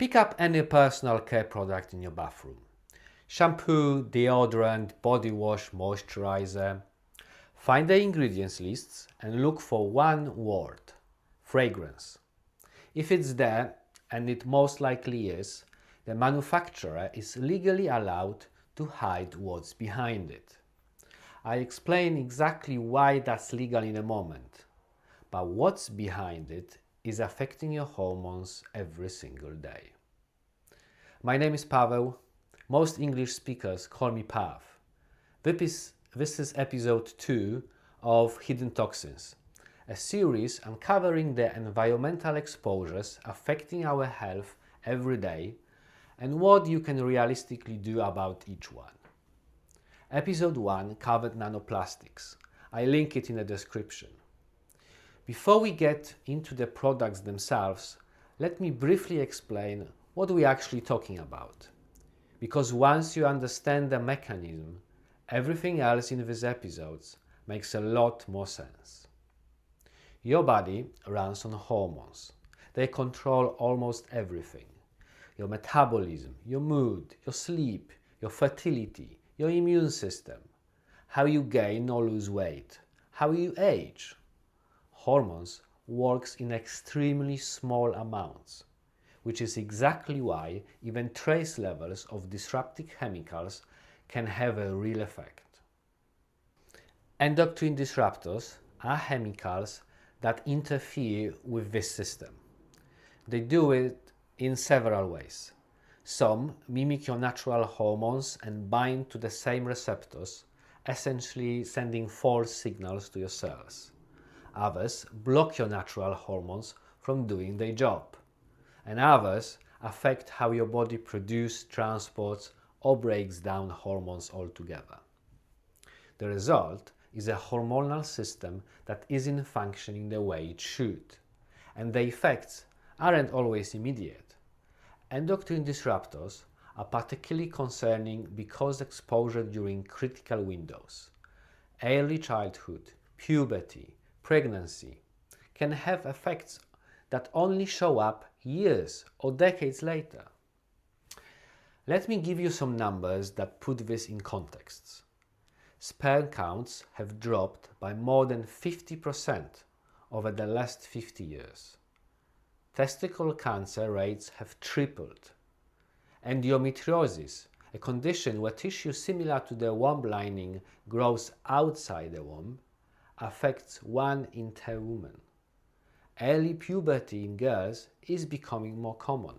Pick up any personal care product in your bathroom. Shampoo, deodorant, body wash, moisturiser. Find the ingredients lists and look for one word: fragrance. If it's there, and it most likely is, the manufacturer is legally allowed to hide what's behind it. I'll explain exactly why that's legal in a moment, but what's behind it is affecting your hormones every single day. My name is Paweł. Most English speakers call me Pav. This is episode 2 of Hidden Toxins, a series uncovering the environmental exposures affecting our health every day and what you can realistically do about each one. Episode 1 covered nanoplastics. I link it in the description. Before we get into the products themselves, let me briefly explain what we're actually talking about. Because once you understand the mechanism, everything else in these episodes makes a lot more sense. Your body runs on hormones. They control almost everything. Your metabolism, your mood, your sleep, your fertility, your immune system, how you gain or lose weight, how you age. Hormones works in extremely small amounts, which is exactly why even trace levels of disruptive chemicals can have a real effect. Endocrine disruptors are chemicals that interfere with this system. They do it in several ways. Some mimic your natural hormones and bind to the same receptors, essentially sending false signals to your cells. Others block your natural hormones from doing their job. And others affect how your body produces, transports, or breaks down hormones altogether. The result is a hormonal system that isn't functioning the way it should, and the effects aren't always immediate. Endocrine disruptors are particularly concerning because exposure during critical windows, early childhood, puberty, pregnancy, can have effects that only show up years or decades later. Let me give you some numbers that put this in context. Sperm counts have dropped by more than 50% over the last 50 years. Testicle cancer rates have tripled. Endometriosis, a condition where tissue similar to the womb lining grows outside the womb, affects 1 in 10 women. Early puberty in girls is becoming more common.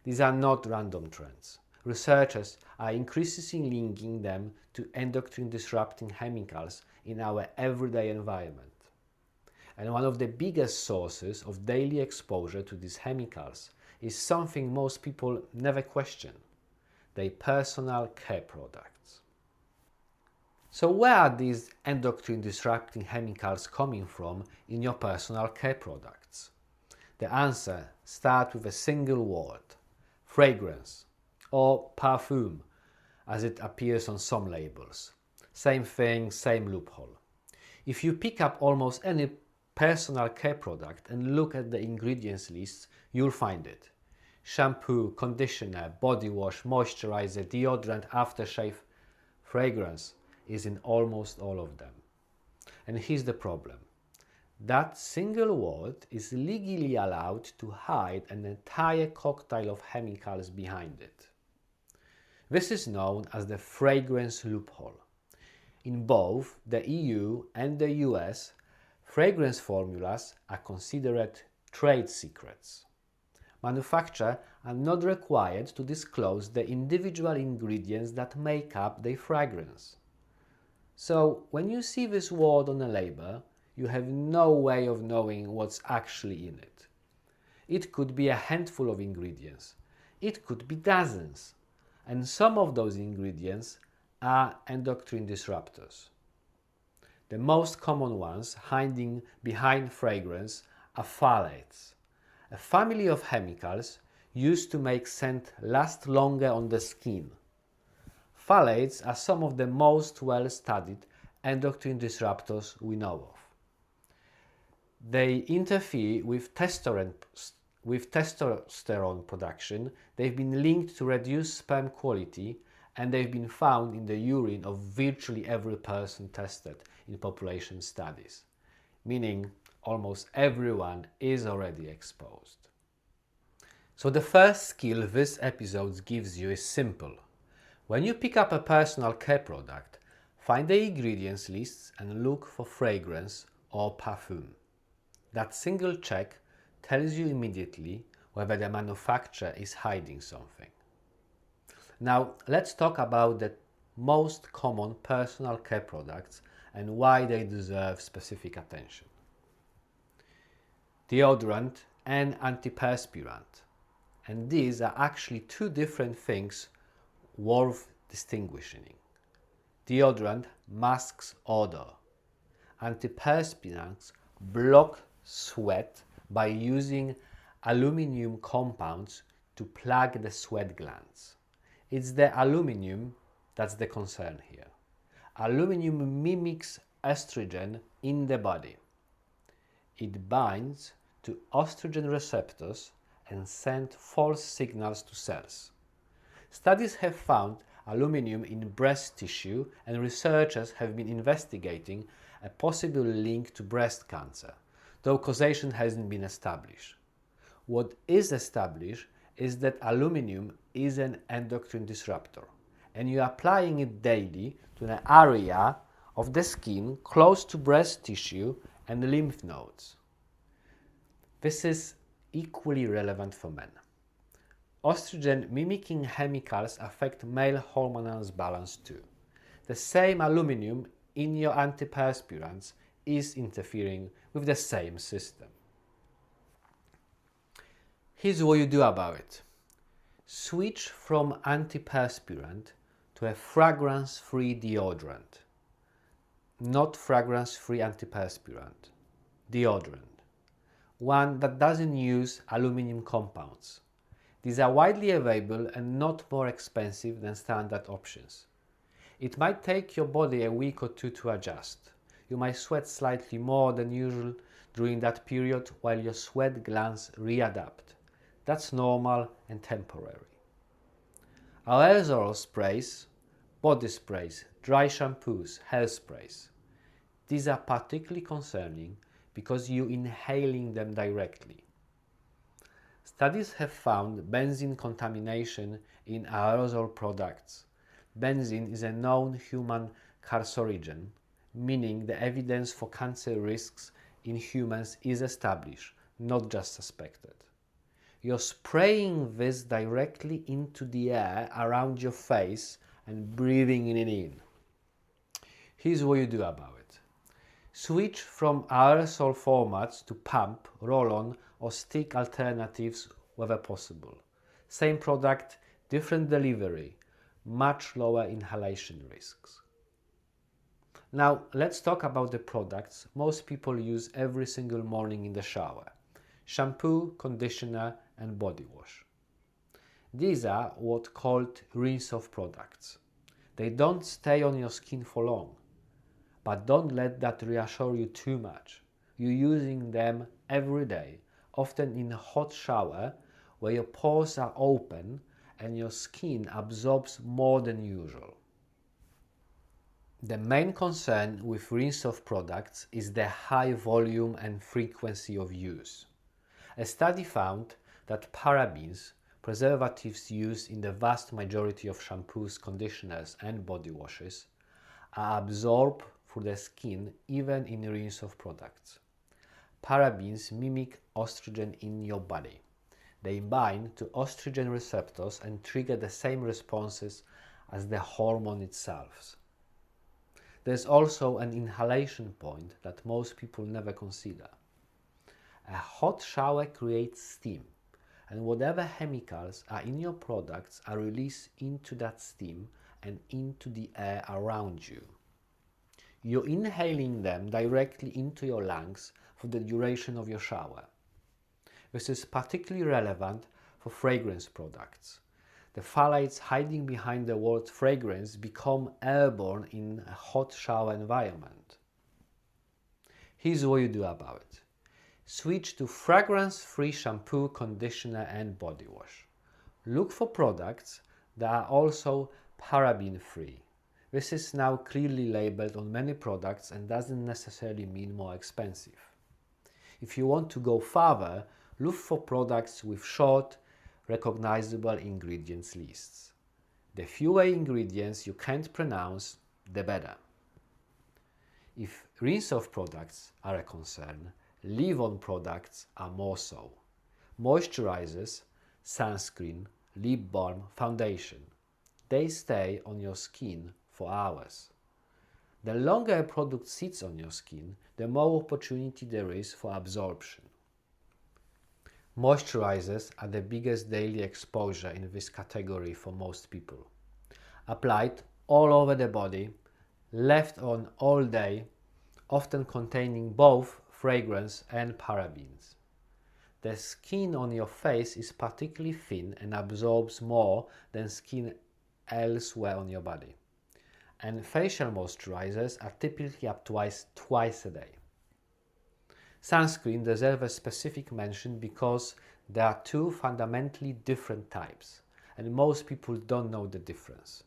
These are not random trends. Researchers are increasingly linking them to endocrine disrupting chemicals in our everyday environment. And one of the biggest sources of daily exposure to these chemicals is something most people never question: their personal care products. So where are these endocrine disrupting chemicals coming from in your personal care products? The answer starts with a single word: fragrance, or perfume, as it appears on some labels. Same thing, same loophole. If you pick up almost any personal care product and look at the ingredients list, you'll find it. Shampoo, conditioner, body wash, moisturiser, deodorant, aftershave. Fragrance is in almost all of them. And here's the problem. That single word is legally allowed to hide an entire cocktail of chemicals behind it. This is known as the fragrance loophole. In both the EU and the US, fragrance formulas are considered trade secrets. Manufacturers are not required to disclose the individual ingredients that make up their fragrance. So when you see this word on a label, you have no way of knowing what's actually in it. It could be a handful of ingredients. It could be dozens. And some of those ingredients are endocrine disruptors. The most common ones hiding behind fragrance are phthalates, a family of chemicals used to make scent last longer on the skin. Phthalates are some of the most well-studied endocrine disruptors we know of. They interfere with with testosterone production, they've been linked to reduced sperm quality, and they've been found in the urine of virtually every person tested in population studies, meaning almost everyone is already exposed. So the first skill this episode gives you is simple. When you pick up a personal care product, find the ingredients lists and look for fragrance or perfume. That single check tells you immediately whether the manufacturer is hiding something. Now let's talk about the most common personal care products and why they deserve specific attention. Deodorant and antiperspirant. And these are actually two different things worth distinguishing. Deodorant masks odor. Antiperspirants block sweat by using aluminum compounds to plug the sweat glands. It's the aluminum that's the concern here. Aluminum mimics estrogen in the body. It binds to estrogen receptors and sends false signals to cells. Studies have found aluminum in breast tissue, and researchers have been investigating a possible link to breast cancer, though causation hasn't been established. What is established is that aluminum is an endocrine disruptor, and you're applying it daily to an area of the skin close to breast tissue and lymph nodes. This is equally relevant for men. Estrogen mimicking chemicals affect male hormonal balance too. The same aluminum in your antiperspirants is interfering with the same system. Here's what you do about it. Switch from antiperspirant to a fragrance-free deodorant. Not fragrance-free antiperspirant. Deodorant. One that doesn't use aluminum compounds. These are widely available and not more expensive than standard options. It might take your body a week or two to adjust. You might sweat slightly more than usual during that period while your sweat glands readapt. That's normal and temporary. Aerosol sprays, body sprays, dry shampoos, hairsprays. These are particularly concerning because you're inhaling them directly. Studies have found benzene contamination in aerosol products. Benzene is a known human carcinogen, meaning the evidence for cancer risks in humans is established, not just suspected. You're spraying this directly into the air around your face and breathing it in. Here's what you do about it. Switch from aerosol formats to pump, roll-on or stick alternatives wherever possible. Same product, different delivery, much lower inhalation risks. Now let's talk about the products most people use every single morning in the shower. Shampoo, conditioner and body wash. These are what called rinse-off products. They don't stay on your skin for long. But don't let that reassure you too much. You're using them every day, often in a hot shower where your pores are open and your skin absorbs more than usual. The main concern with rinse-off products is the high volume and frequency of use. A study found that parabens, preservatives used in the vast majority of shampoos, conditioners and body washes, are absorbed through the skin even in rinse-off products. Parabens mimic estrogen in your body. They bind to estrogen receptors and trigger the same responses as the hormone itself. There's also an inhalation point that most people never consider. A hot shower creates steam, and whatever chemicals are in your products are released into that steam and into the air around you. You're inhaling them directly into your lungs for the duration of your shower. This is particularly relevant for fragrance products. The phthalates hiding behind the word fragrance become airborne in a hot shower environment. Here's what you do about it. Switch to fragrance-free shampoo, conditioner and body wash. Look for products that are also paraben-free. This is now clearly labeled on many products and doesn't necessarily mean more expensive. If you want to go further, look for products with short, recognizable ingredients lists. The fewer ingredients you can't pronounce, the better. If rinse-off products are a concern, leave-on products are more so. Moisturizers, sunscreen, lip balm, foundation. They stay on your skin for hours. The longer a product sits on your skin, the more opportunity there is for absorption. Moisturizers are the biggest daily exposure in this category for most people. Applied all over the body, left on all day, often containing both fragrance and parabens. The skin on your face is particularly thin and absorbs more than skin elsewhere on your body. And facial moisturizers are typically up twice a day. Sunscreen deserves a specific mention because there are two fundamentally different types, and most people don't know the difference.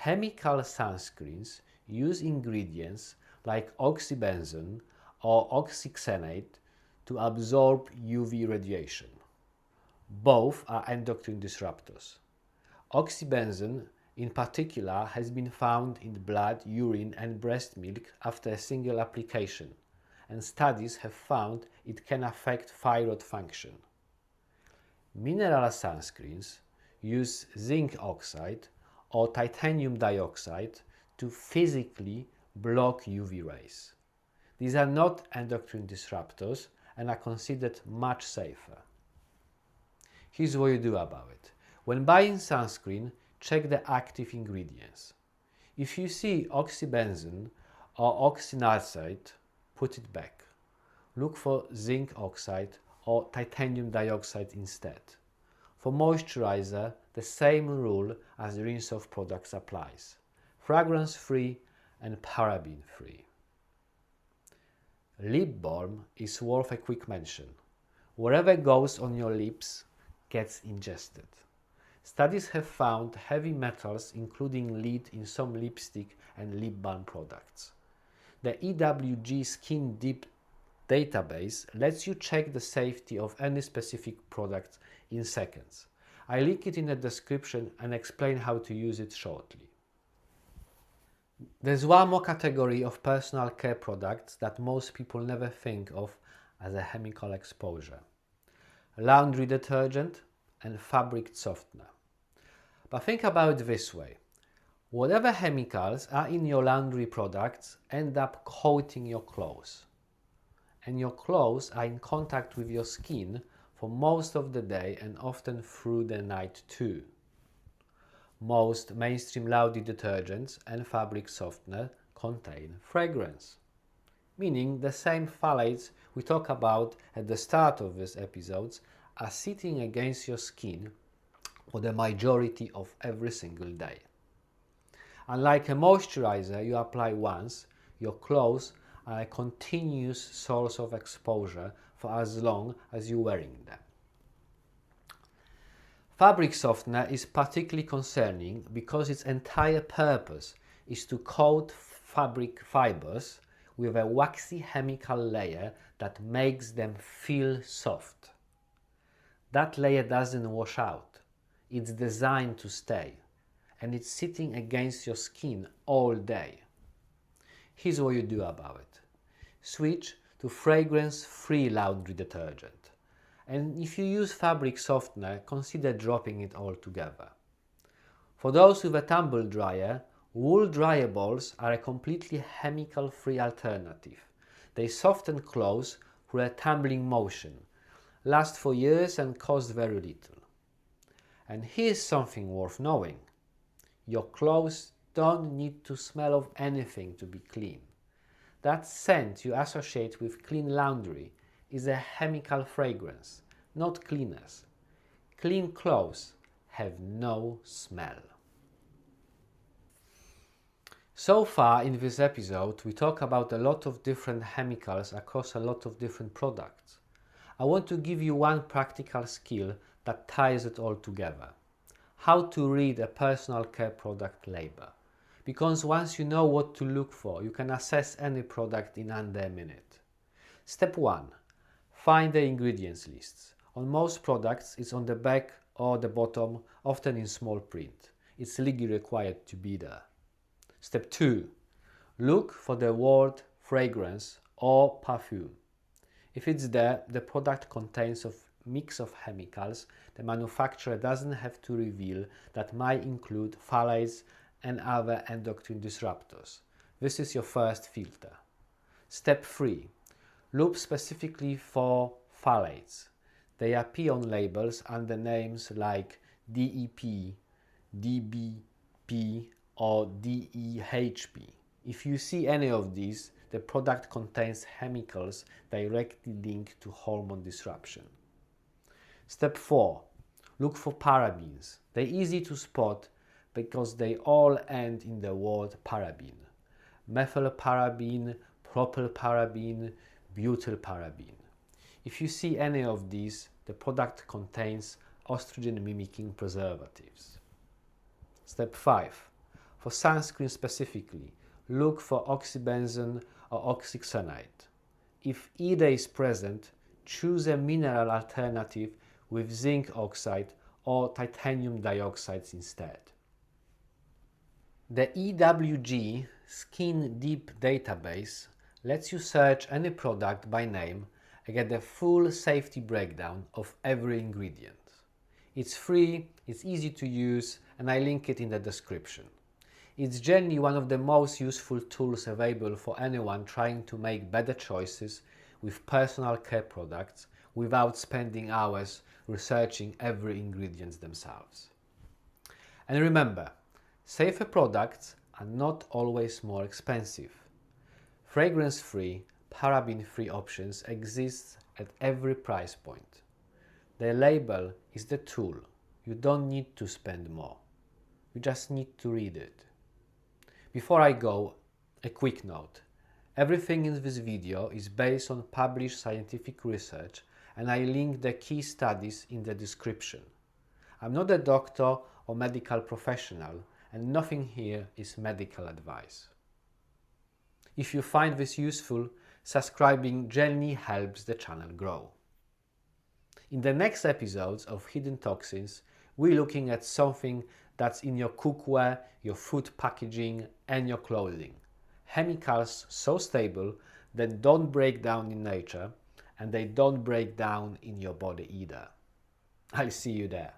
Chemical sunscreens use ingredients like oxybenzone or oxyxenate to absorb UV radiation. Both are endocrine disruptors. Oxybenzone in particular has been found in blood, urine and breast milk after a single application, and studies have found it can affect thyroid function. Mineral sunscreens use zinc oxide or titanium dioxide to physically block UV rays. These are not endocrine disruptors and are considered much safer. Here's what you do about it. When buying sunscreen, check the active ingredients. If you see oxybenzone or oxynalcite, put it back. Look for zinc oxide or titanium dioxide instead. For moisturizer, the same rule as the rinse-off products applies. Fragrance-free and paraben-free. Lip balm is worth a quick mention. Whatever goes on your lips gets ingested. Studies have found heavy metals, including lead, in some lipstick and lip balm products. The EWG Skin Deep database lets you check the safety of any specific product in seconds. I link it in the description and explain how to use it shortly. There's one more category of personal care products that most people never think of as a chemical exposure: laundry detergent and fabric softener. But think about it this way. Whatever chemicals are in your laundry products end up coating your clothes. And your clothes are in contact with your skin for most of the day and often through the night too. Most mainstream laundry detergents and fabric softener contain fragrance, meaning the same phthalates we talked about at the start of these episodes are sitting against your skin for the majority of every single day. Unlike a moisturizer you apply once, your clothes are a continuous source of exposure for as long as you're wearing them. Fabric softener is particularly concerning because its entire purpose is to coat fabric fibers with a waxy chemical layer that makes them feel soft. That layer doesn't wash out. It's designed to stay, and it's sitting against your skin all day. Here's what you do about it. Switch to fragrance-free laundry detergent. And if you use fabric softener, consider dropping it altogether. For those with a tumble dryer, wool dryer balls are a completely chemical-free alternative. They soften clothes through a tumbling motion, last for years and cost very little. And here's something worth knowing. Your clothes don't need to smell of anything to be clean. That scent you associate with clean laundry is a chemical fragrance, not cleaners. Clean clothes have no smell. So far in this episode, we talk about a lot of different chemicals across a lot of different products. I want to give you one practical skill that ties it all together. How to read a personal care product label. Because once you know what to look for, you can assess any product in under a minute. Step 1. Find the ingredients lists. On most products, it's on the back or the bottom, often in small print. It's legally required to be there. Step 2. Look for the word fragrance or perfume. If it's there, the product contains a mix of chemicals the manufacturer doesn't have to reveal that might include phthalates and other endocrine disruptors. This is your first filter. Step 3. Look specifically for phthalates. They appear on labels under names like DEP, DBP, or DEHP. If you see any of these, the product contains chemicals directly linked to hormone disruption. Step 4. Look for parabens. They're easy to spot because they all end in the word paraben. Methylparaben, propylparaben, butylparaben. If you see any of these, the product contains estrogen-mimicking preservatives. Step 5. For sunscreen specifically, look for oxybenzone or oxyxenite. If either is present, choose a mineral alternative with zinc oxide or titanium dioxide instead. The EWG Skin Deep database lets you search any product by name and get the full safety breakdown of every ingredient. It's free, it's easy to use, and I link it in the description. It's generally one of the most useful tools available for anyone trying to make better choices with personal care products without spending hours researching every ingredient themselves. And remember, safer products are not always more expensive. Fragrance-free, paraben-free options exist at every price point. The label is the tool. You don't need to spend more. You just need to read it. Before I go, a quick note. Everything in this video is based on published scientific research, and I link the key studies in the description. I'm not a doctor or medical professional, and nothing here is medical advice. If you find this useful, subscribing generally helps the channel grow. In the next episodes of Hidden Toxins, we're looking at something that's in your cookware, your food packaging, and your clothing. Chemicals so stable that don't break down in nature, and they don't break down in your body either. I'll see you there.